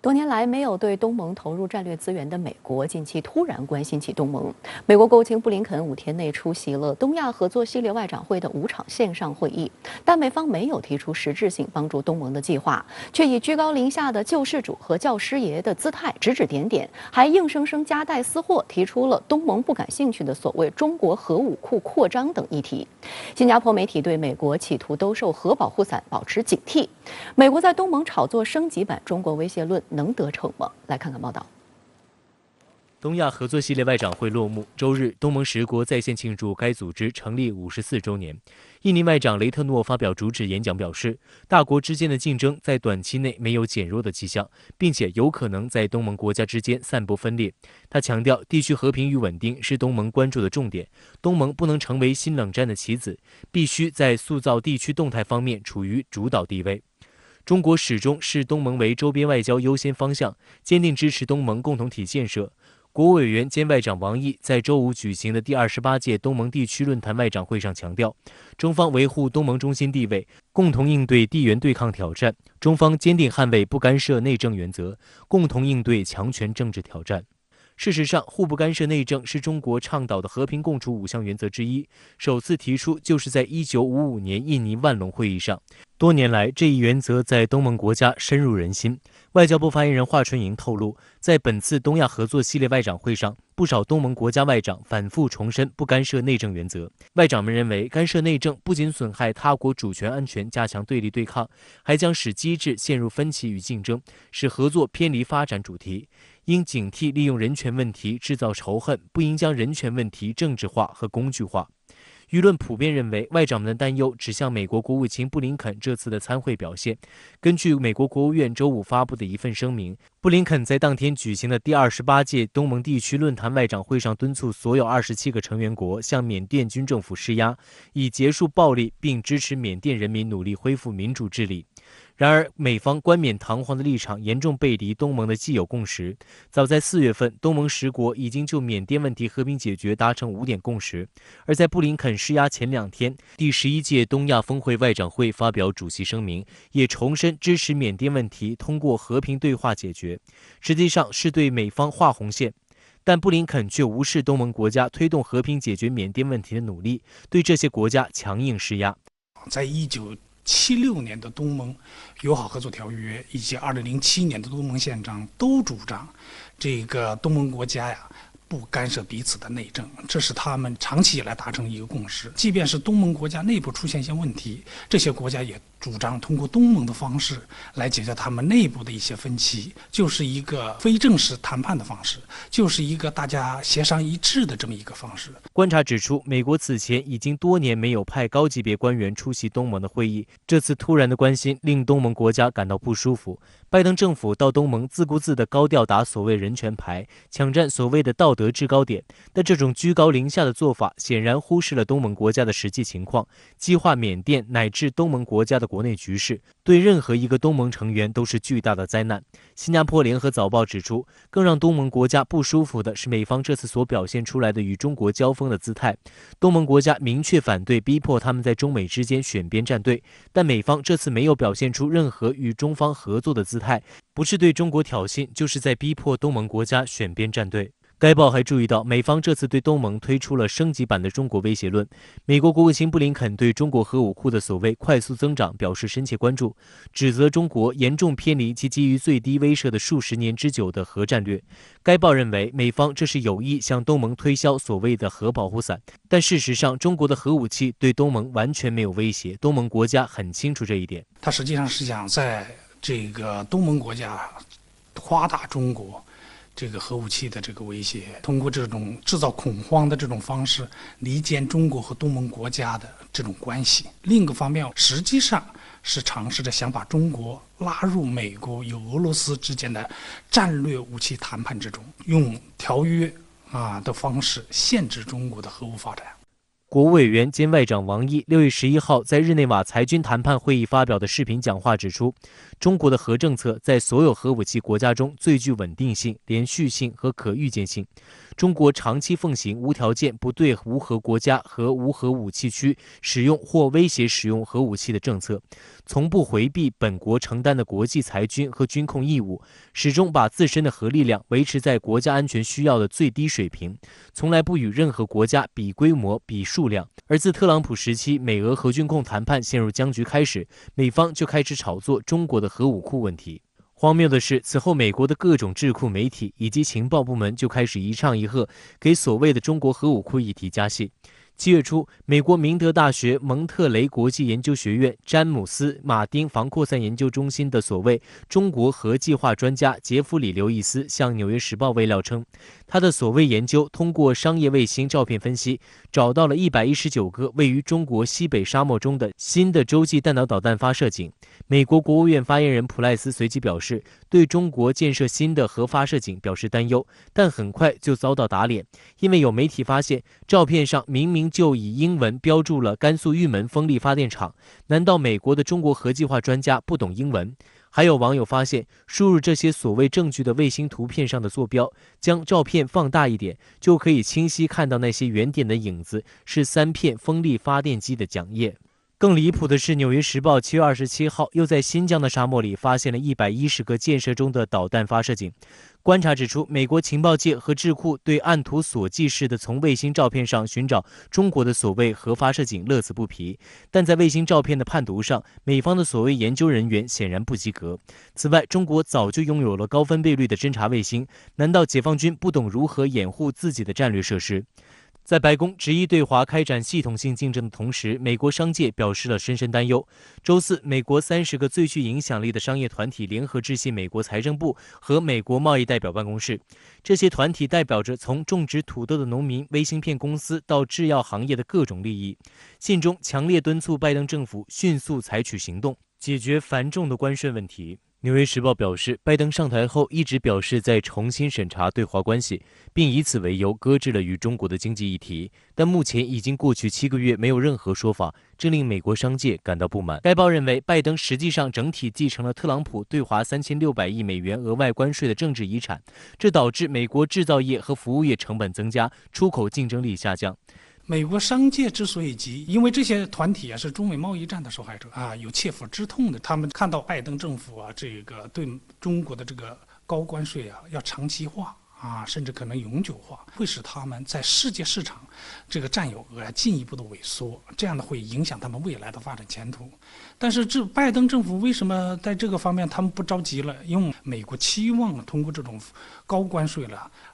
多年来没有对东盟投入战略资源的美国，近期突然关心起东盟。美国国务卿布林肯5天内出席了东亚合作系列外长会的5场线上会议，但美方没有提出实质性帮助东盟的计划，却以居高临下的救世主和教师爷的姿态指指点点，还硬生生夹带私货，提出了东盟不感兴趣的所谓中国核武库扩张等议题。新加坡媒体对美国企图兜售核保护伞保持警惕。美国在东盟炒作升级版中国威胁论能得逞吗？来看看报道。东亚合作系列外长会落幕，周日，东盟10国在线庆祝该组织成立54周年。印尼外长雷特诺发表主旨演讲，表示大国之间的竞争在短期内没有减弱的迹象，并且有可能在东盟国家之间散播分裂。他强调，地区和平与稳定是东盟关注的重点，东盟不能成为新冷战的棋子，必须在塑造地区动态方面处于主导地位。中国始终视东盟为周边外交优先方向，坚定支持东盟共同体建设。国务委员兼外长王毅在周五举行的第28届东盟地区论坛外长会上强调，中方维护东盟中心地位，共同应对地缘对抗挑战。中方坚定捍卫不干涉内政原则，共同应对强权政治挑战。事实上，互不干涉内政是中国倡导的和平共处5项原则之一，首次提出就是在1955年印尼万隆会议上。多年来，这一原则在东盟国家深入人心。外交部发言人华春莹透露，在本次东亚合作系列外长会上，不少东盟国家外长反复重申不干涉内政原则。外长们认为，干涉内政不仅损害他国主权安全，加强对立对抗，还将使机制陷入分歧与竞争，使合作偏离发展主题。应警惕利用人权问题制造仇恨，不应将人权问题政治化和工具化。舆论普遍认为，外长们的担忧指向美国国务卿布林肯这次的参会表现。根据美国国务院周五发布的一份声明，布林肯在当天举行的第28届东盟地区论坛外长会上敦促所有27个成员国向缅甸军政府施压，以结束暴力并支持缅甸人民努力恢复民主治理。然而，美方冠冕堂皇的立场严重背离东盟的既有共识。早在4月份，东盟10国已经就缅甸问题和平解决达成5点共识。而在布林肯施压前2天，第11届东亚峰会外长会发表主席声明，也重申支持缅甸问题通过和平对话解决，实际上是对美方画红线。但布林肯却无视东盟国家推动和平解决缅甸问题的努力，对这些国家强硬施压。在1976年的东盟友好合作条约以及2007年的东盟宪章都主张，这个东盟国家不干涉彼此的内政，这是他们长期以来达成一个共识。即便是东盟国家内部出现一些问题，这些国家也主张通过东盟的方式来解决他们内部的一些分歧，就是一个非正式谈判的方式，就是一个大家协商一致的这么一个方式。观察指出，美国此前已经多年没有派高级别官员出席东盟的会议，这次突然的关心令东盟国家感到不舒服。拜登政府到东盟自顾自地高调打所谓人权牌，抢占所谓的道德制高点，但这种居高临下的做法显然忽视了东盟国家的实际情况，激化缅甸乃至东盟国家的国内局势，对任何一个东盟成员都是巨大的灾难。新加坡联合早报指出，更让东盟国家不舒服的是美方这次所表现出来的与中国交锋的姿态。东盟国家明确反对逼迫他们在中美之间选边站队，但美方这次没有表现出任何与中方合作的姿态，不是对中国挑衅，就是在逼迫东盟国家选边站队。该报还注意到，美方这次对东盟推出了升级版的中国威胁论。美国国务卿布林肯对中国核武库的所谓快速增长表示深切关注，指责中国严重偏离其基于最低威慑的数十年之久的核战略。该报认为，美方这是有意向东盟推销所谓的核保护伞，但事实上，中国的核武器对东盟完全没有威胁，东盟国家很清楚这一点。它实际上是想在这个东盟国家夸大中国这个核武器的这个威胁，通过这种制造恐慌的这种方式离间中国和东盟国家的这种关系。另一个方面，实际上是尝试着想把中国拉入美国与俄罗斯之间的战略武器谈判之中，用条约的方式限制中国的核武发展。国务委员兼外长王毅6月11号在日内瓦裁军谈判会议发表的视频讲话指出，中国的核政策在所有核武器国家中最具稳定性、连续性和可预见性。中国长期奉行无条件不对无核国家和无核武器区使用或威胁使用核武器的政策，从不回避本国承担的国际裁军和军控义务，始终把自身的核力量维持在国家安全需要的最低水平，从来不与任何国家比规模、比数量。而自特朗普时期美俄核军控谈判陷入僵局开始，美方就开始炒作中国的核武库问题。荒谬的是，此后美国的各种智库媒体以及情报部门就开始一唱一和，给所谓的中国核武库议题加戏。7月初，美国明德大学蒙特雷国际研究学院詹姆斯·马丁防扩散研究中心的所谓中国核计划专家杰弗里·刘易斯向《纽约时报》卫料称，他的所谓研究通过商业卫星照片分析，找到了119个位于中国西北沙漠中的新的洲际弹道导弹发射井。美国国务院发言人普赖斯随即表示，对中国建设新的核发射井表示担忧，但很快就遭到打脸，因为有媒体发现照片上明明就以英文标注了甘肃玉门风力发电厂，难道美国的中国核计划专家不懂英文？还有网友发现，输入这些所谓证据的卫星图片上的坐标，将照片放大一点，就可以清晰看到那些圆点的影子是3片风力发电机的桨叶。更离谱的是，《纽约时报》7月27号又在新疆的沙漠里发现了110个建设中的导弹发射井。观察指出，美国情报界和智库对按图索骥式的从卫星照片上寻找中国的所谓核发射井乐此不疲，但在卫星照片的判读上，美方的所谓研究人员显然不及格。此外，中国早就拥有了高分贝率的侦察卫星，难道解放军不懂如何掩护自己的战略设施？在白宫执意对华开展系统性竞争的同时，美国商界表示了深深担忧。周四，美国30个最具影响力的商业团体联合致信美国财政部和美国贸易代表办公室。这些团体代表着从种植土豆的农民、微芯片公司到制药行业的各种利益。信中强烈敦促拜登政府迅速采取行动，解决繁重的关税问题。《纽约时报》表示，拜登上台后一直表示在重新审查对华关系，并以此为由搁置了与中国的经济议题。但目前已经过去7个月，没有任何说法，这令美国商界感到不满。该报认为，拜登实际上整体继承了特朗普对华3600亿美元额外关税的政治遗产，这导致美国制造业和服务业成本增加，出口竞争力下降。美国商界之所以急，因为这些团体是中美贸易战的受害者有切肤之痛的。他们看到拜登政府这个对中国的这个高关税要长期化甚至可能永久化，会使他们在世界市场这个占有额进一步的萎缩，这样的会影响他们未来的发展前途。但是拜登政府为什么在这个方面他们不着急了？因为美国期望通过这种高关税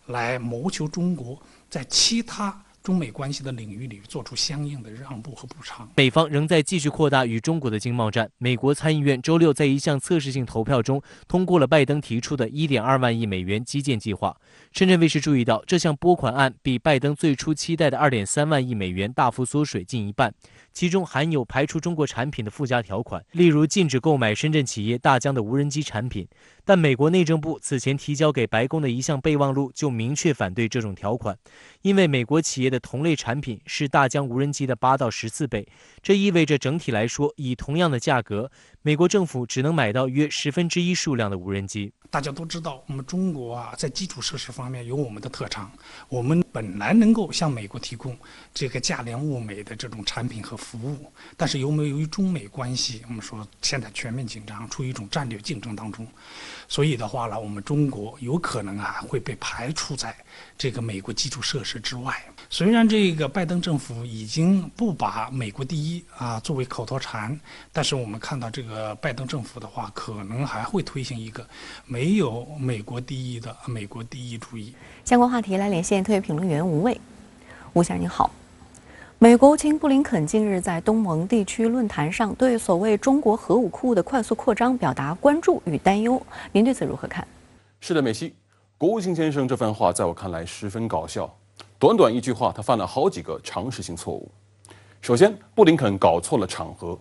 来谋求中国在其他中美关系的领域里做出相应的让步和补偿。美方仍在继续扩大与中国的经贸战。美国参议院周六在一项测试性投票中通过了拜登提出的1.2万亿美元基建计划。深圳卫视注意到，这项拨款案比拜登最初期待的2.3万亿美元大幅缩水近一半，其中含有排除中国产品的附加条款，例如禁止购买深圳企业大疆的无人机产品。但美国内政部此前提交给白宫的一项备忘录就明确反对这种条款，因为美国企业的同类产品是大疆无人机的8到14倍，这意味着整体来说，以同样的价格，美国政府只能买到约1/10数量的无人机。大家都知道，我们中国在基础设施方面有我们的特长，我们本来能够向美国提供这个价廉物美的这种产品和服务，但是由于中美关系，我们说现在全面紧张，处于一种战略竞争当中，所以的话呢，我们中国有可能会被排除在这个美国基础设施之外。虽然这个拜登政府已经不把美国第一作为口头禅，但是我们看到这个拜登政府的话，可能还会推行一个没有美国第一的美国第一主义。相关话题来连线特约评论员吴卫。吴先生您好。美国国务卿布林肯近日在东盟地区论坛上对所谓中国核武库的快速扩张表达关注与担忧，您对此如何看？是的，美西，国务卿先生这番话在我看来十分搞笑。短短一句话，他犯了好几个常识性错误。首先，布林肯搞错了场合。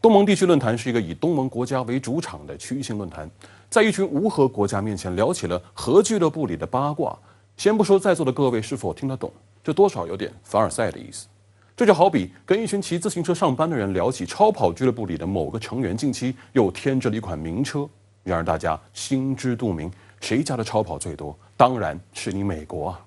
东盟地区论坛是一个以东盟国家为主场的区域性论坛，在一群无核国家面前聊起了核俱乐部里的八卦。先不说在座的各位是否听得懂，这多少有点凡尔赛的意思。这就好比跟一群骑自行车上班的人聊起超跑俱乐部里的某个成员近期又添置了一款名车。然而大家心知肚明，谁家的超跑最多？当然是你美国啊！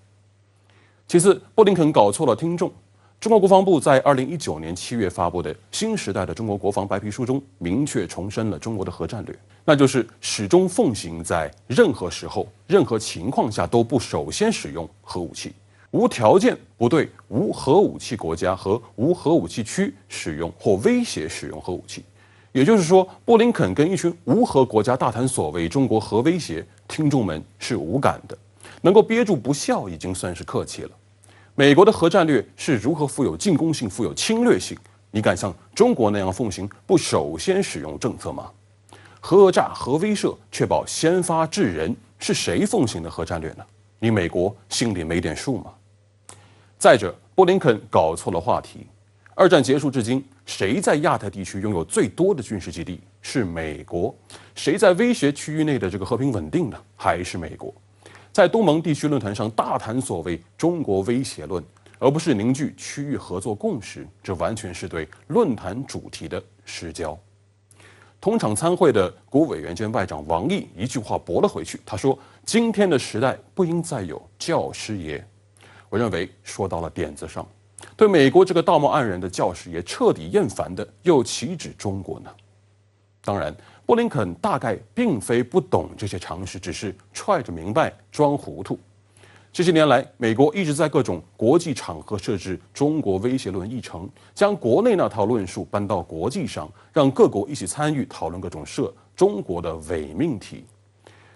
其次，布林肯搞错了听众。中国国防部在2019年7月发布的新时代的中国国防白皮书中，明确重申了中国的核战略，那就是始终奉行在任何时候、任何情况下都不首先使用核武器，无条件不对无核武器国家和无核武器区使用或威胁使用核武器。也就是说，布林肯跟一群无核国家大谈所谓中国核威胁，听众们是无感的，能够憋住不笑已经算是客气了。美国的核战略是如何富有进攻性、富有侵略性？你敢像中国那样奉行不首先使用政策吗？核讹诈、核威慑，确保先发制人，是谁奉行的核战略呢？你美国心里没点数吗？再者，布林肯搞错了话题。二战结束至今，谁在亚太地区拥有最多的军事基地？是美国。谁在威胁区域内的这个和平稳定呢？还是美国。在东盟地区论坛上大谈所谓中国威胁论，而不是凝聚区域合作共识，这完全是对论坛主题的失焦。同场参会的国务委员兼外长王毅一句话驳了回去，他说：“今天的时代不应再有教师爷。”我认为说到了点子上。对美国这个道貌岸然的教师爷彻底厌烦的，又岂止中国呢？当然，布林肯大概并非不懂这些常识，只是揣着明白装糊涂。这些年来，美国一直在各种国际场合设置中国威胁论议程，将国内那套论述搬到国际上，让各国一起参与讨论各种涉中国的伪命题。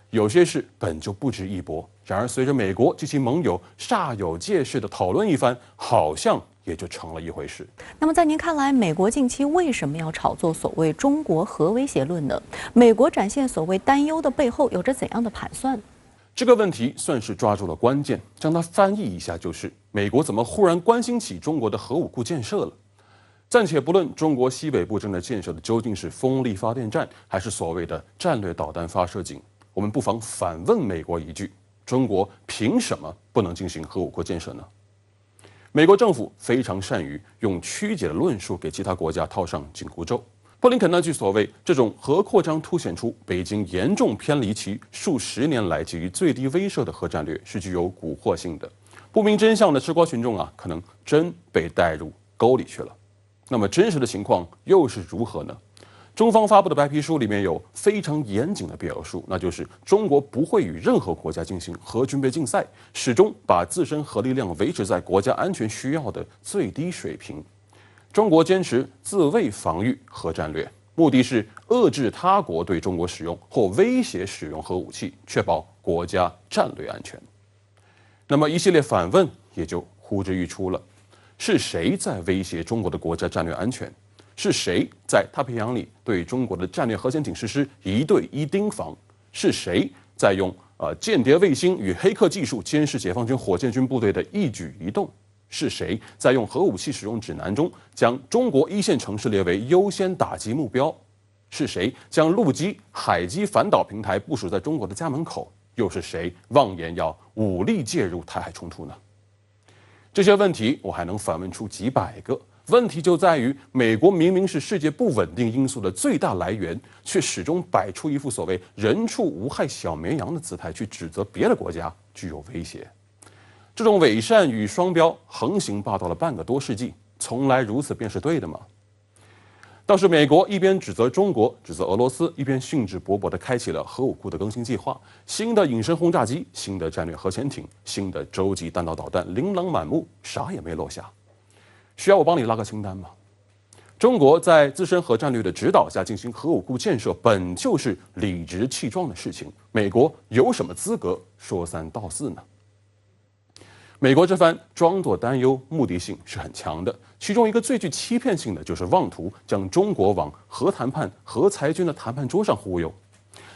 有些事本就不值一驳，然而随着美国及其盟友煞有介事的讨论一番，好像也就成了一回事。那么在您看来，美国近期为什么要炒作所谓中国核威胁论呢？美国展现所谓担忧的背后有着怎样的盘算？这个问题算是抓住了关键，将它翻译一下就是：美国怎么忽然关心起中国的核武库建设了？暂且不论中国西北部正在建设的究竟是风力发电站，还是所谓的战略导弹发射井，我们不妨反问美国一句：中国凭什么不能进行核武库建设呢？美国政府非常善于用曲解的论述给其他国家套上紧箍咒。布林肯那句所谓“这种核扩张凸显出北京严重偏离其数十年来基于最低威慑的核战略”是具有蛊惑性的。不明真相的吃瓜群众啊，可能真被带入沟里去了。那么真实的情况又是如何呢？中方发布的白皮书里面有非常严谨的表述，那就是中国不会与任何国家进行核军备竞赛，始终把自身核力量维持在国家安全需要的最低水平。中国坚持自卫防御核战略，目的是遏制他国对中国使用或威胁使用核武器，确保国家战略安全。那么一系列反问也就呼之欲出了：是谁在威胁中国的国家战略安全？是谁在太平洋里对中国的战略核潜艇实施1对1盯防？是谁在用间谍卫星与黑客技术监视解放军火箭军部队的一举一动？是谁在用核武器使用指南中将中国一线城市列为优先打击目标？是谁将陆基、海基反导平台部署在中国的家门口？又是谁妄言要武力介入台海冲突呢？这些问题我还能反问出几百个。问题就在于，美国明明是世界不稳定因素的最大来源，却始终摆出一副所谓人畜无害小绵羊的姿态，去指责别的国家具有威胁。这种伪善与双标横行霸道了半个多世纪，从来如此便是对的吗？倒是美国一边指责中国、指责俄罗斯，一边兴致勃勃地开启了核武库的更新计划，新的隐身轰炸机、新的战略核潜艇、新的洲际弹道导弹，琳琅满目，啥也没落下。需要我帮你拉个清单吗？中国在自身核战略的指导下进行核武库建设，本就是理直气壮的事情。美国有什么资格说三道四呢？美国这番装作担忧，目的性是很强的。其中一个最具欺骗性的，就是妄图将中国往核谈判、核裁军的谈判桌上忽悠。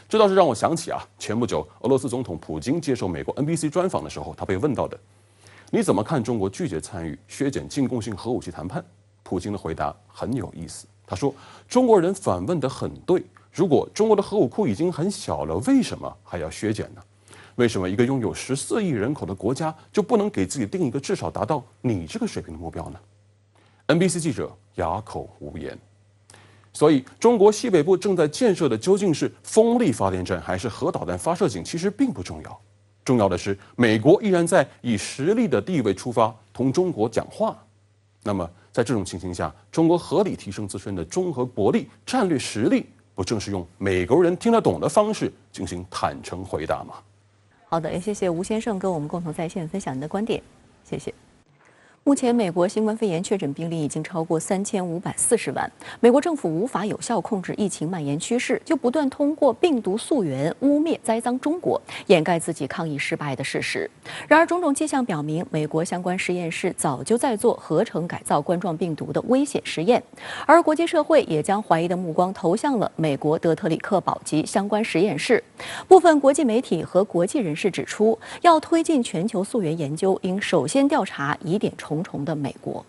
这倒是让我想起前不久俄罗斯总统普京接受美国 NBC 专访的时候，他被问到的：“你怎么看中国拒绝参与削减进攻性核武器谈判？”普京的回答很有意思，他说：“中国人反问得很对，如果中国的核武库已经很小了，为什么还要削减呢？为什么一个拥有14亿人口的国家就不能给自己定一个至少达到你这个水平的目标呢？” NBC 记者哑口无言。所以，中国西北部正在建设的究竟是风力发电站还是核导弹发射井，其实并不重要。重要的是，美国依然在以实力的地位出发同中国讲话。那么，在这种情形下，中国合理提升自身的综合国力、战略实力，不正是用美国人听得懂的方式进行坦诚回答吗？好的，也谢谢吴先生跟我们共同在线分享您的观点，谢谢。目前，美国新冠肺炎确诊病例已经超过3540万。美国政府无法有效控制疫情蔓延趋势，就不断通过病毒溯源污蔑、栽赃中国，掩盖自己抗疫失败的事实。然而，种种迹象表明，美国相关实验室早就在做合成改造冠状病毒的危险实验，而国际社会也将怀疑的目光投向了美国德特里克堡及相关实验室。部分国际媒体和国际人士指出，要推进全球溯源研究，应首先调查疑点重重的美国。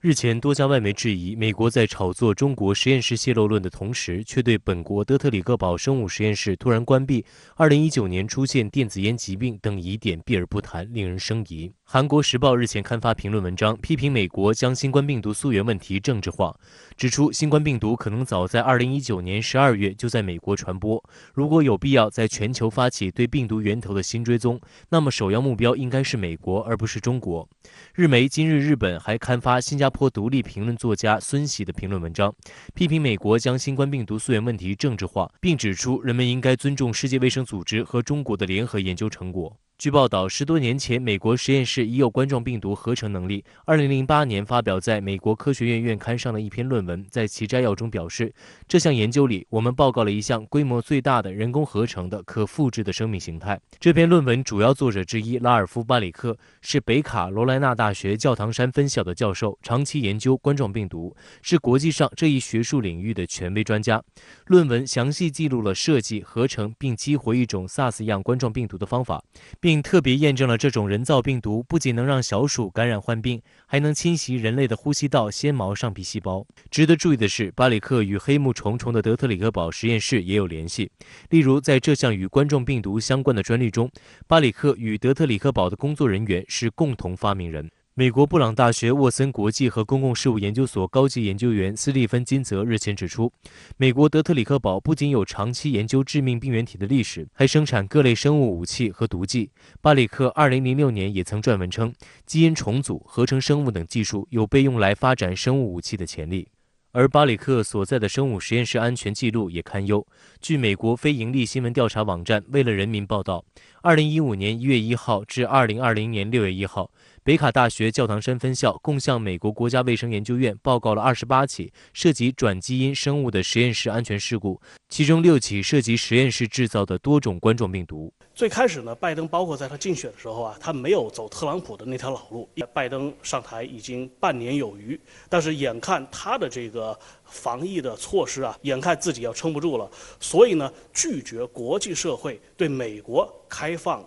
日前，多家外媒质疑美国在炒作中国实验室泄露论的同时，却对本国德特里克堡生物实验室突然关闭、2019年出现电子烟疾病等疑点避而不谈，令人生疑。韩国时报日前刊发评论文章，批评美国将新冠病毒溯源问题政治化，指出新冠病毒可能早在2019年12月就在美国传播。如果有必要在全球发起对病毒源头的新追踪，那么首要目标应该是美国，而不是中国。日媒今日日本还刊发新加坡独立评论作家孙喜的评论文章，批评美国将新冠病毒溯源问题政治化，并指出人们应该尊重世界卫生组织和中国的联合研究成果。据报道，10多年前，美国实验室已有冠状病毒合成能力。2008年发表在美国科学院院刊上的一篇论文，在其摘要中表示，这项研究里，我们报告了一项规模最大的人工合成的可复制的生命形态。这篇论文主要作者之一拉尔夫·巴里克是北卡罗来纳大学教堂山分校的教授，长期研究冠状病毒，是国际上这一学术领域的权威专家。论文详细记录了设计、合成并激活一种 SARS 样冠状病毒的方法，并特别验证了这种人造病毒不仅能让小鼠感染患病，还能侵袭人类的呼吸道纤毛上皮细胞。值得注意的是，巴里克与黑幕重重的德特里克堡实验室也有联系。例如，在这项与冠状病毒相关的专利中，巴里克与德特里克堡的工作人员是共同发明人。美国布朗大学沃森国际和公共事务研究所高级研究员斯蒂芬·金泽日前指出，美国德特里克堡不仅有长期研究致命病原体的历史，还生产各类生物武器和毒剂。巴里克2006年也曾撰文称，基因重组、合成生物等技术有被用来发展生物武器的潜力。而巴里克所在的生物实验室安全记录也堪忧。据美国非营利新闻调查网站为了人民报道，2015年1月1号至2020年6月1号，北卡大学教堂山分校共向美国国家卫生研究院报告了28起涉及转基因生物的实验室安全事故，其中6起涉及实验室制造的多种冠状病毒。最开始呢，拜登包括在他竞选的时候啊，他没有走特朗普的那条老路。拜登上台已经半年有余，但是眼看他的这个防疫的措施啊，眼看自己要撑不住了，所以呢，拒绝国际社会对美国开放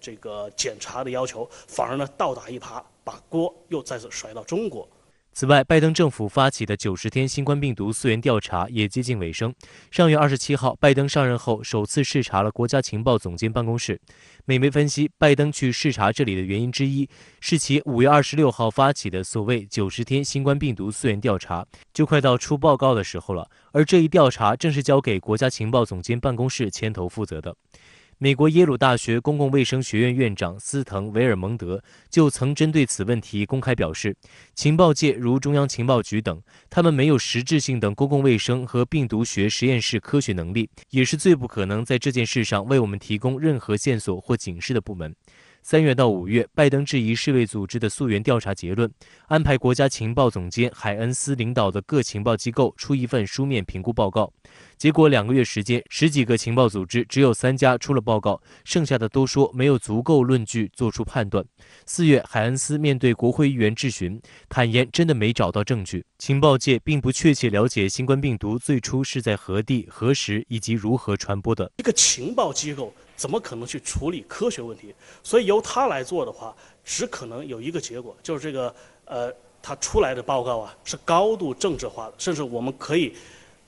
这个检查的要求，反而呢倒打一耙，把锅又再次甩到中国。此外，拜登政府发起的90天新冠病毒溯源调查也接近尾声。上月27号，拜登上任后首次视察了国家情报总监办公室。美媒分析，拜登去视察这里的原因之一是其5月26号发起的所谓90天新冠病毒溯源调查就快到出报告的时候了，而这一调查正是交给国家情报总监办公室牵头负责的。美国耶鲁大学公共卫生学院院长斯滕·维尔蒙德就曾针对此问题公开表示，情报界如中央情报局等，他们没有实质性的公共卫生和病毒学实验室科学能力，也是最不可能在这件事上为我们提供任何线索或警示的部门。3月到5月，拜登质疑世卫组织的溯源调查结论，安排国家情报总监海恩斯领导的各情报机构出一份书面评估报告。结果2个月时间，10几个情报组织只有3家出了报告，剩下的都说没有足够论据做出判断。4月，海恩斯面对国会议员质询，坦言真的没找到证据。情报界并不确切了解新冠病毒最初是在何地、何时以及如何传播的。一个情报机构怎么可能去处理科学问题？所以由他来做的话，只可能有一个结果，就是这个他出来的报告啊是高度政治化的，甚至我们可以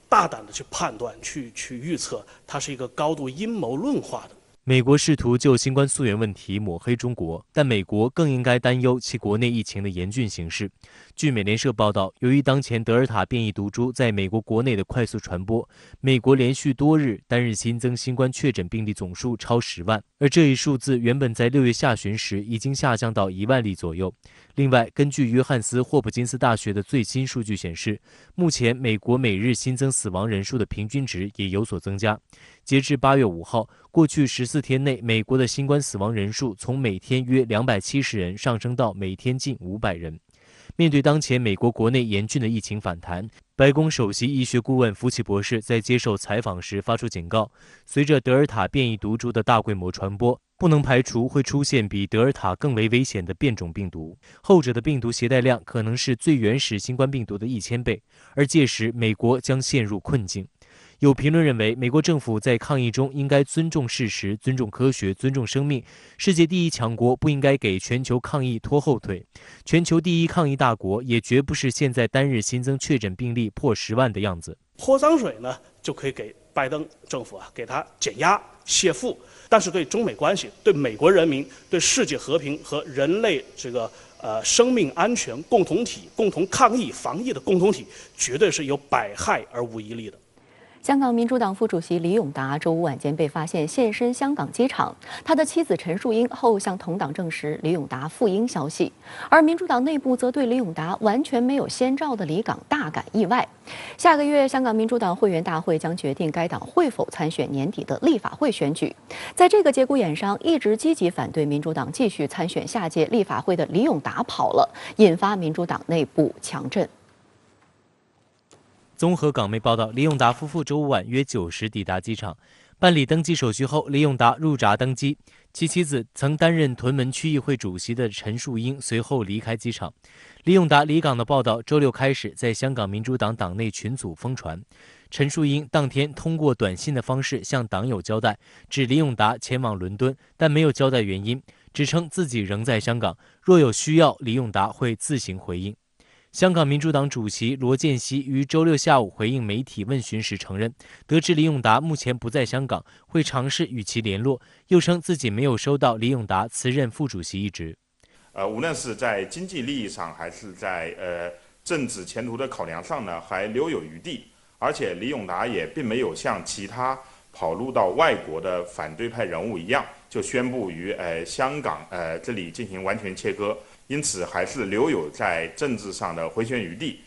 大胆的去判断、去预测，它是一个高度阴谋论化的。美国试图就新冠溯源问题抹黑中国，但美国更应该担忧其国内疫情的严峻形势。据美联社报道，由于当前德尔塔变异毒株在美国国内的快速传播，美国连续多日单日新增新冠确诊病例总数超10万，而这一数字原本在6月下旬时已经下降到1万例左右。另外，根据约翰斯霍普金斯大学的最新数据显示，目前美国每日新增死亡人数的平均值也有所增加。截至8月5号，过去14天内，美国的新冠死亡人数从每天约270人上升到每天近500人。面对当前美国国内严峻的疫情反弹，白宫首席医学顾问福奇博士在接受采访时发出警告：随着德尔塔变异毒株的大规模传播，不能排除会出现比德尔塔更为危险的变种病毒，后者的病毒携带量可能是最原始新冠病毒的1000倍，而届时美国将陷入困境。有评论认为，美国政府在抗疫中应该尊重事实、尊重科学、尊重生命。世界第一强国不应该给全球抗疫拖后腿，全球第一抗疫大国也绝不是现在单日新增确诊病例破10万的样子。泼脏水呢，就可以给拜登政府给他减压泄愤，但是对中美关系、对美国人民、对世界和平和人类生命安全共同体、共同抗疫防疫的共同体，绝对是有百害而无一利的。香港民主党副主席李永达周五晚间被发现现身香港机场，他的妻子陈树英后向同党证实李永达赴英消息，而民主党内部则对李永达完全没有先兆的离港大感意外。下个月，香港民主党会员大会将决定该党会否参选年底的立法会选举。在这个节骨眼上，一直积极反对民主党继续参选下届立法会的李永达跑了，引发民主党内部强震。综合港媒报道，李永达夫妇周五晚约9时抵达机场，办理登机手续后，李永达入闸登机。其妻子曾担任屯门区议会主席的陈树英随后离开机场。李永达离港的报道周六开始在香港民主党党内群组疯传。陈树英当天通过短信的方式向党友交代，指李永达前往伦敦，但没有交代原因，只称自己仍在香港，若有需要，李永达会自行回应。香港民主党主席罗健熙于周六下午回应媒体问询时承认，得知李永达目前不在香港，会尝试与其联络，又称自己没有收到李永达辞任副主席一职。无论是在经济利益上，还是在政治前途的考量上呢，还留有余地。而且李永达也并没有像其他跑路到外国的反对派人物一样，就宣布于香港这里进行完全切割。因此，还是留有在政治上的回旋余地。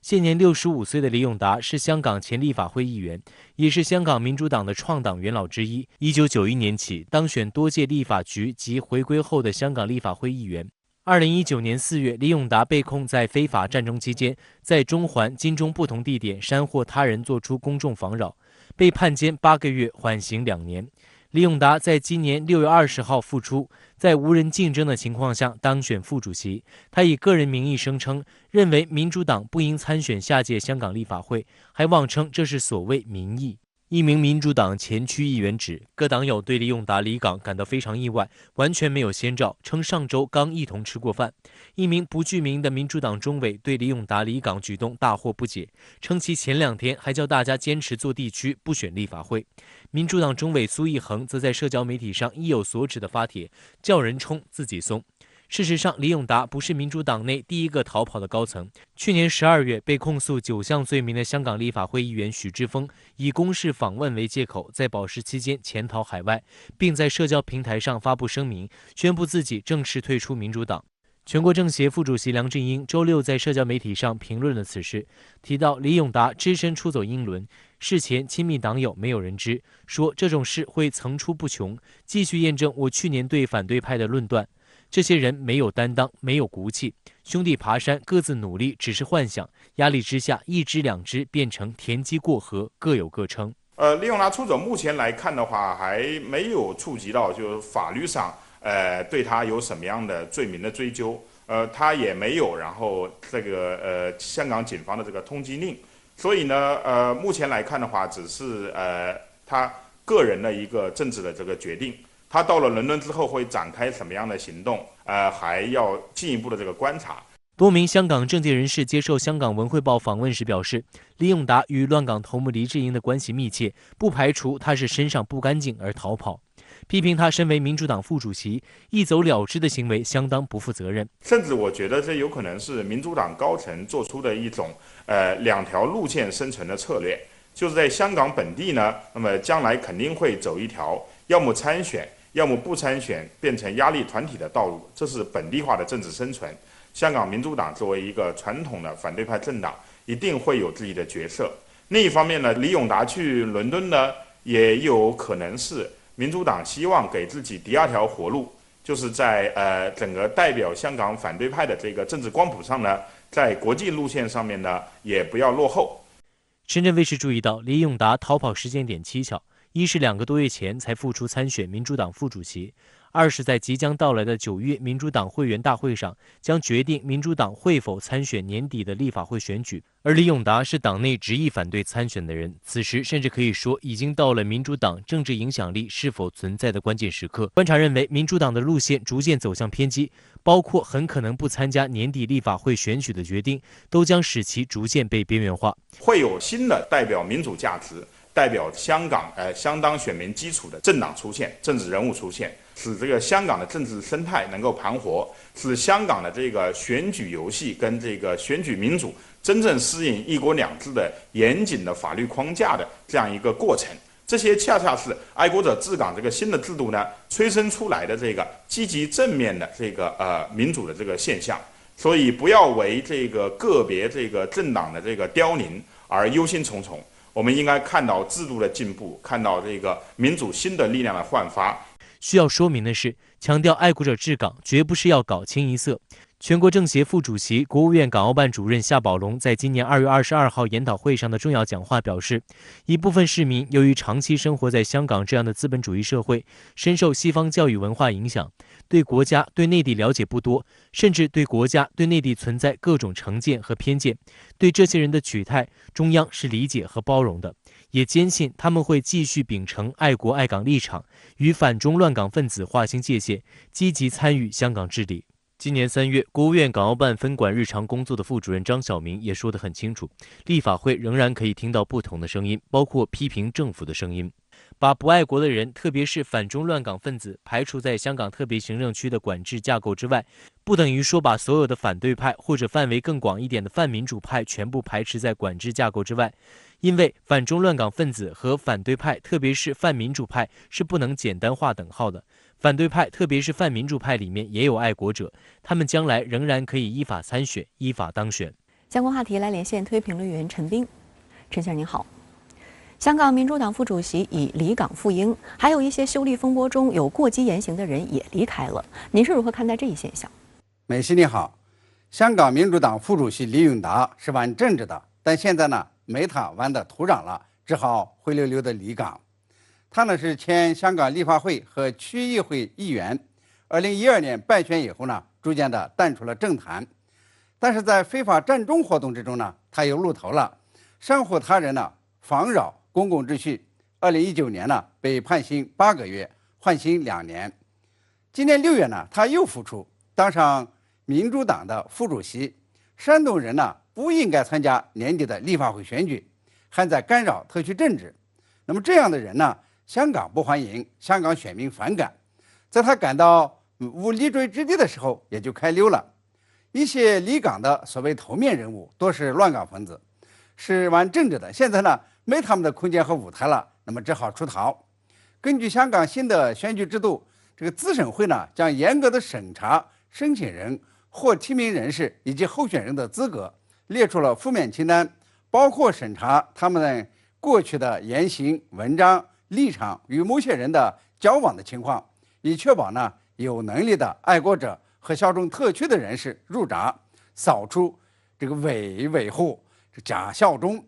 现年65岁的李永达是香港前立法会议员，也是香港民主党的创党元老之一。1991年起当选多届立法局及回归后的香港立法会议员。2019年4月，李永达被控在非法战争期间，在中环、金钟不同地点煽惑他人做出公众妨扰，被判监8个月，缓刑2年。李永达在今年6月20号复出，在无人竞争的情况下当选副主席。他以个人名义声称，认为民主党不应参选下届香港立法会，还妄称这是所谓民意。一名民主党前区议员指，各党友对李永达离港感到非常意外，完全没有先兆，称上周刚一同吃过饭。一名不具名的民主党中委对李永达离港举动大惑不解，称其前2天还叫大家坚持做地区，不选立法会。民主党中委苏奕恒则在社交媒体上意有所指的发帖，叫人冲自己松。事实上，李永达不是民主党内第一个逃跑的高层。去年12月被控诉9项罪名的香港立法会议员许志峰，以公事访问为借口，在保释期间潜逃海外，并在社交平台上发布声明，宣布自己正式退出民主党。全国政协副主席梁振英周六在社交媒体上评论了此事，提到李永达只身出走英伦，事前亲密党友没有人知，说这种事会层出不穷，继续验证我去年对反对派的论断。这些人没有担当，没有骨气，兄弟爬山各自努力只是幻想，压力之下一只两只变成田鸡过河，各有各撑。李永达出走目前来看的话，还没有触及到就是法律上对他有什么样的罪名的追究，他也没有，然后这个香港警方的这个通缉令，所以呢目前来看的话，只是他个人的一个政治的这个决定。他到了伦敦之后会展开什么样的行动？还要进一步的这个观察。多名香港政界人士接受香港文汇报访问时表示，李永达与乱港头目黎智英的关系密切，不排除他是身上不干净而逃跑。批评他身为民主党副主席，一走了之的行为相当不负责任。甚至我觉得这有可能是民主党高层做出的一种两条路线生存的策略，就是在香港本地呢，那么将来肯定会走一条要么参选，要么不参选，变成压力团体的道路，这是本地化的政治生存。香港民主党作为一个传统的反对派政党，一定会有自己的角色。另一方面呢，李永达去伦敦呢，也有可能是民主党希望给自己第二条活路，就是在整个代表香港反对派的这个政治光谱上呢，在国际路线上面呢，也不要落后。深圳卫视注意到，李永达逃跑时间点蹊跷，一是2个多月前才复出参选民主党副主席，二是在即将到来的9月民主党会员大会上，将决定民主党会否参选年底的立法会选举。而李永达是党内执意反对参选的人，此时甚至可以说已经到了民主党政治影响力是否存在的关键时刻。观察认为，民主党的路线逐渐走向偏激，包括很可能不参加年底立法会选举的决定，都将使其逐渐被边缘化。会有新的代表民主价值、代表香港相当选民基础的政党出现、政治人物出现，使这个香港的政治生态能够盘活，使香港的这个选举游戏跟这个选举民主真正适应一国两制的严谨的法律框架的这样一个过程。这些恰恰是爱国者治港这个新的制度呢催生出来的这个积极正面的这个民主的这个现象。所以不要为这个个别这个政党的这个凋零而忧心忡忡，我们应该看到制度的进步，看到这个民主新的力量的焕发。需要说明的是，强调爱国者治港绝不是要搞清一色。全国政协副主席、国务院港澳办主任夏宝龙在今年2月22号研讨会上的重要讲话表示，一部分市民由于长期生活在香港这样的资本主义社会，深受西方教育文化影响，对国家、对内地了解不多，甚至对国家、对内地存在各种成见和偏见。对这些人的取态，中央是理解和包容的，也坚信他们会继续秉承爱国爱港立场，与反中乱港分子划清界限，积极参与香港治理。今年3月，国务院港澳办分管日常工作的副主任张晓明也说得很清楚，立法会仍然可以听到不同的声音，包括批评政府的声音。把不爱国的人，特别是反中乱港分子排除在香港特别行政区的管制架构之外，不等于说把所有的反对派或者范围更广一点的泛民主派全部排斥在管制架构之外。因为反中乱港分子和反对派，特别是泛民主派，是不能简单划等号的。反对派，特别是泛民主派里面也有爱国者，他们将来仍然可以依法参选、依法当选。相关话题来连线推评论员陈斌。陈先生您好。香港民主党副主席以离港赴英，还有一些修例风波中有过激言行的人也离开了，您是如何看待这一现象？美西你好，香港民主党副主席李永达是玩政治的，但现在呢没他玩的土壤了，只好灰溜溜的离港。他呢是前香港立法会和区议会议员，2012年败选以后呢，逐渐的淡出了政坛，但是在非法占中活动之中呢，他又露头了，煽惑他人呢妨扰公共秩序。2019年呢被判刑8个月，缓刑2年。今年6月呢，他又复出，当上民主党的副主席，煽动人呢不应该参加年底的立法会选举，还在干扰特区政治。那么这样的人呢，香港不欢迎，香港选民反感，在他感到无立锥之地的时候，也就开溜了。一些离港的所谓头面人物，多是乱港分子，是玩政治的，现在呢没他们的空间和舞台了，那么只好出逃。根据香港新的选举制度，这个资审会呢将严格的审查申请人或提名人士以及候选人的资格，列出了负面清单，包括审查他们过去的言行、文章、立场与某些人的交往的情况，以确保呢有能力的爱国者和效忠特区的人士入闸，扫除这个维护假效忠。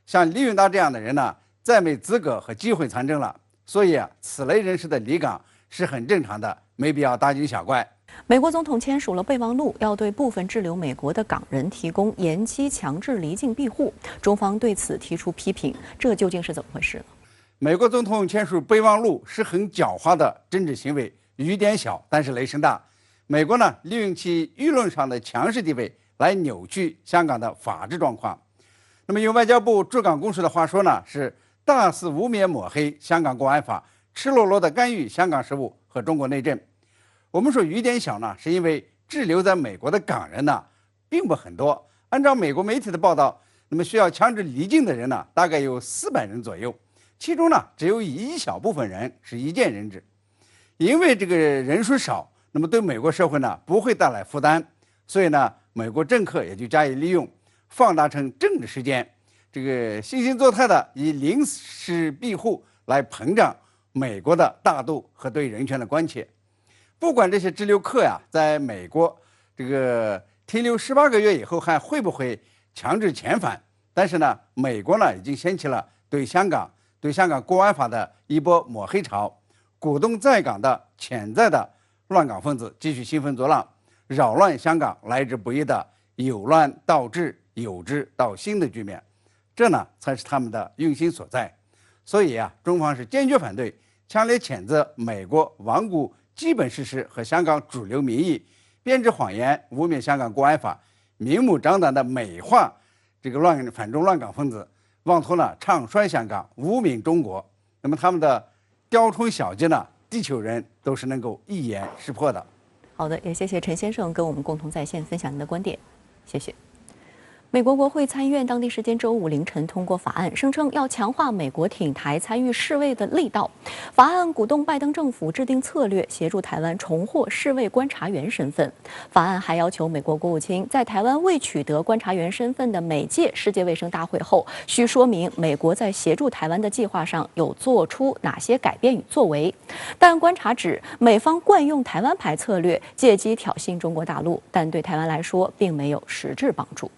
像李永达这样的人呢，再没资格和机会参政了。所以此类人士的离港是很正常的，没必要大惊小怪。美国总统签署了备忘录，要对部分滞留美国的港人提供延期强制离境庇护。中方对此提出批评，这究竟是怎么回事呢？美国总统签署备忘录是很狡猾的政治行为，雨点小，但是雷声大。美国呢，利用其舆论上的强势地位来扭曲香港的法治状况。那么用外交部驻港公署的话说呢，是大肆污蔑抹黑香港国安法，赤裸裸地干预香港事务和中国内政。我们说雨点小呢，是因为滞留在美国的港人呢并不很多。按照美国媒体的报道，那么需要强制离境的人呢，大概有400人左右，其中呢只有一小部分人是一见人质。因为这个人数少，那么对美国社会呢不会带来负担，所以呢美国政客也就加以利用，放大成政治事件，这个惺惺作态的以临时庇护来膨胀美国的大度和对人权的关切。不管这些滞留客呀，在美国这个停留18个月以后还会不会强制遣返，但是呢，美国呢已经掀起了对香港国安法的一波抹黑潮，鼓动在港的潜在的乱港分子继续兴风作浪，扰乱香港来之不易的由乱到治、由治到兴的局面，这呢才是他们的用心所在。所以啊，中方是坚决反对，强烈谴责美国罔顾基本事实和香港主流民意，编织谎言，污蔑香港国安法，明目张胆的美化这个反中乱港分子，妄图呢唱衰香港，污名中国。那么他们的雕虫小技呢，地球人都是能够一眼识破的。好的，也谢谢陈先生跟我们共同在线分享您的观点，谢谢。美国国会参议院当地时间周五凌晨通过法案，声称要强化美国挺台参与世卫的力道。法案鼓动拜登政府制定策略，协助台湾重获世卫观察员身份。法案还要求美国国务卿在台湾未取得观察员身份的每届世界卫生大会后，需说明美国在协助台湾的计划上有做出哪些改变与作为。但观察指，美方惯用台湾牌策略，借机挑衅中国大陆，但对台湾来说并没有实质帮助。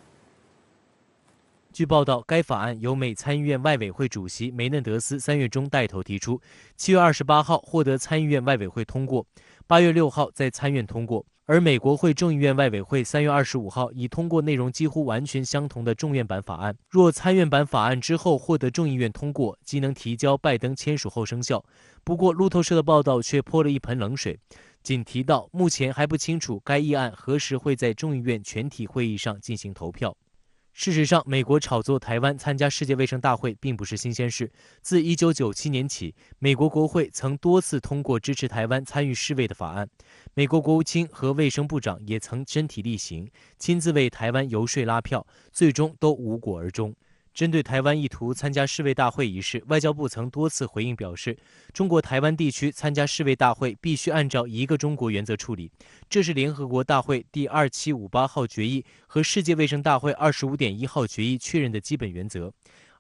据报道，该法案由美参议院外委会主席梅嫩德斯3月中带头提出，7月28号获得参议院外委会通过，8月6号在参院通过。而美国会众议院外委会3月25号已通过内容几乎完全相同的众院版法案。若参院版法案之后获得众议院通过，即能提交拜登签署后生效。不过，路透社的报道却泼了一盆冷水，仅提到目前还不清楚该议案何时会在众议院全体会议上进行投票。事实上，美国炒作台湾参加世界卫生大会并不是新鲜事。自1997年起，美国国会曾多次通过支持台湾参与世卫的法案。美国国务卿和卫生部长也曾身体力行，亲自为台湾游说拉票，最终都无果而终。针对台湾意图参加世卫大会一事，外交部曾多次回应表示，中国台湾地区参加世卫大会必须按照一个中国原则处理，这是联合国大会第2758号决议和世界卫生大会25.1号决议确认的基本原则。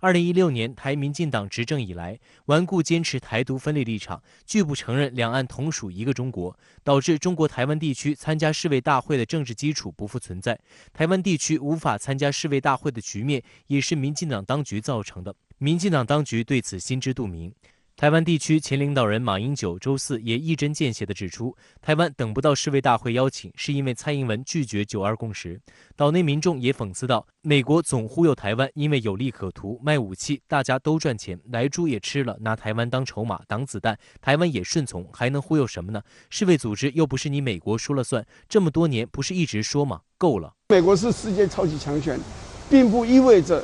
2016年台民进党执政以来，顽固坚持台独分裂立场，拒不承认两岸同属一个中国，导致中国台湾地区参加世卫大会的政治基础不复存在。台湾地区无法参加世卫大会的局面，也是民进党当局造成的。民进党当局对此心知肚明。台湾地区前领导人马英九周四也一针见血地指出，台湾等不到世卫大会邀请，是因为蔡英文拒绝9·2共识。岛内民众也讽刺道，美国总忽悠台湾，因为有利可图，卖武器大家都赚钱，来猪也吃了，拿台湾当筹码挡子弹，台湾也顺从，还能忽悠什么呢？世卫组织又不是你美国说了算，这么多年不是一直说吗？够了。美国是世界超级强权，并不意味着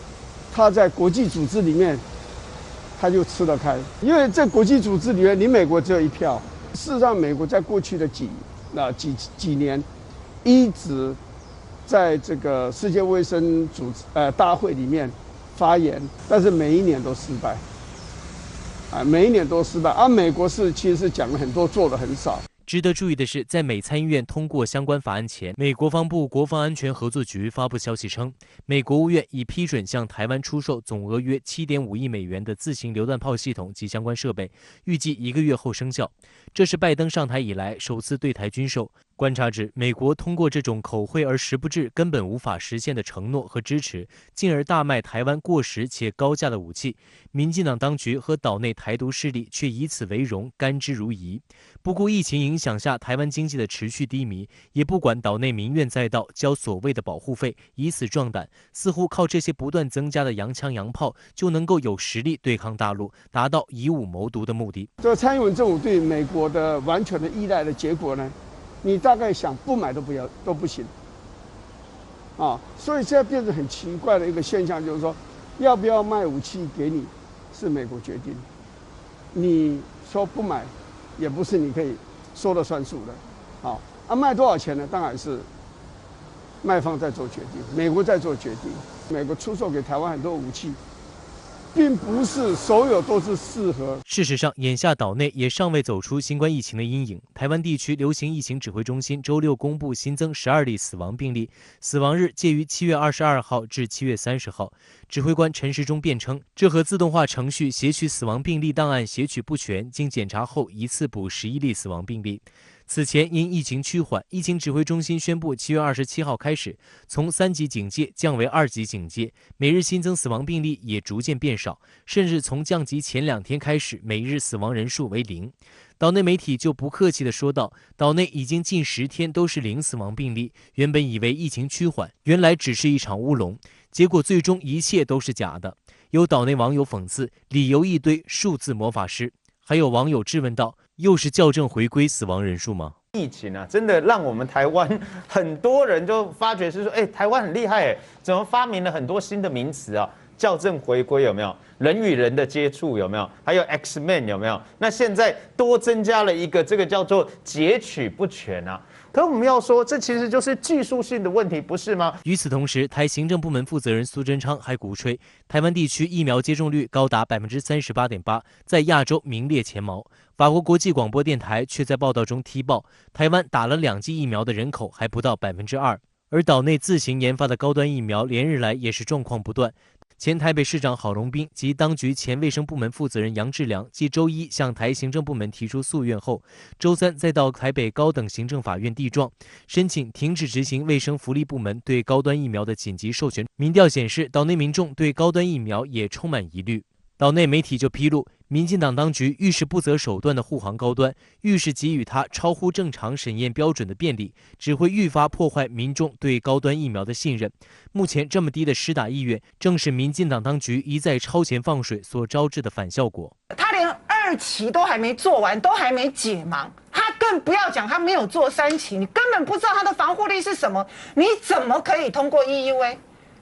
他在国际组织里面他就吃得开，因为在国际组织里面，你美国只有一票。事实上，美国在过去的几年，一直在这个世界卫生大会里面发言，但是每一年都失败，每一年都失败。而美国其实是讲了很多，做了很少。值得注意的是，在美参议院通过相关法案前，美国防部国防安全合作局发布消息称，美国务院已批准向台湾出售总额约7.5亿美元的自行榴弹炮系统及相关设备，预计1个月后生效。这是拜登上台以来首次对台军售。观察指，美国通过这种口惠而实不至、根本无法实现的承诺和支持，进而大卖台湾过时且高价的武器。民进党当局和岛内台独势力却以此为荣，甘之如饴。不顾疫情影响下台湾经济的持续低迷，也不管岛内民怨载道，交所谓的保护费，以此壮胆，似乎靠这些不断增加的洋枪洋炮，就能够有实力对抗大陆，达到以武谋独的目的。这个蔡英文政府对美国的完全的依赖的结果呢？你大概想不买都不行，所以现在变成很奇怪的一个现象，就是说，要不要卖武器给你，是美国决定，你说不买，也不是你可以说了算数的。好，卖多少钱呢？当然是卖方在做决定，美国在做决定。美国出售给台湾很多武器，并不是所有都是适合。事实上，眼下岛内也尚未走出新冠疫情的阴影。台湾地区流行疫情指挥中心周六公布新增12例死亡病例，死亡日介于7月22号至7月30号。指挥官陈时中辩称，这和自动化程序协取死亡病例档案协取不全，经检查后一次补11例死亡病例。此前因疫情趋缓，疫情指挥中心宣布7月27号开始，从3级警戒降为2级警戒，每日新增死亡病例也逐渐变少，甚至从降级前2天开始，每日死亡人数为0。岛内媒体就不客气地说道，岛内已经近10天都是0死亡病例，原本以为疫情趋缓，原来只是一场乌龙，结果最终一切都是假的。有岛内网友讽刺，理由一堆，数字魔法师。还有网友质问道，又是校正回归死亡人数吗？疫情啊，真的让我们台湾很多人就发觉是说，台湾很厉害，怎么发明了很多新的名词啊？校正回归有没有？人与人的接触有没有？还有 X-Men 有没有？那现在多增加了一个，这个叫做截取不全啊。可我们要说，这其实就是技术性的问题，不是吗？与此同时，台行政部门负责人苏贞昌还鼓吹，台湾地区疫苗接种率高达38.8%，在亚洲名列前茅。法国国际广播电台却在报道中踢爆，台湾打了2剂疫苗的人口还不到2%，而岛内自行研发的高端疫苗连日来也是状况不断。前台北市长郝龙斌及当局前卫生部门负责人杨志良，继周一向台行政部门提出诉愿后，周三再到台北高等行政法院递状，申请停止执行卫生福利部门对高端疫苗的紧急授权。民调显示，岛内民众对高端疫苗也充满疑虑。岛内媒体就披露，民进党当局愈是不择手段的护航高端，愈是给予他超乎正常审验标准的便利，只会愈发破坏民众对高端疫苗的信任。目前这么低的施打意愿，正是民进党当局一再超前放水所招致的反效果。他连2期都还没做完，都还没解盲，他更不要讲他没有做3期，你根本不知道他的防护力是什么，你怎么可以通过 EUA？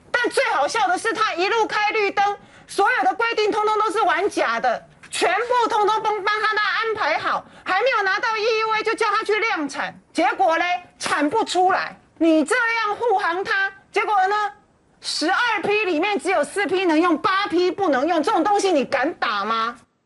但最好笑的是，他一路开绿灯。所有的规定通通都是玩假的，全部通通帮他安排好，还没有拿到 EUA 就叫他去量产，结果嘞产不出来。你这样护航他，结果呢，12批里面只有4批能用，8批不能用，这种东西你敢打吗？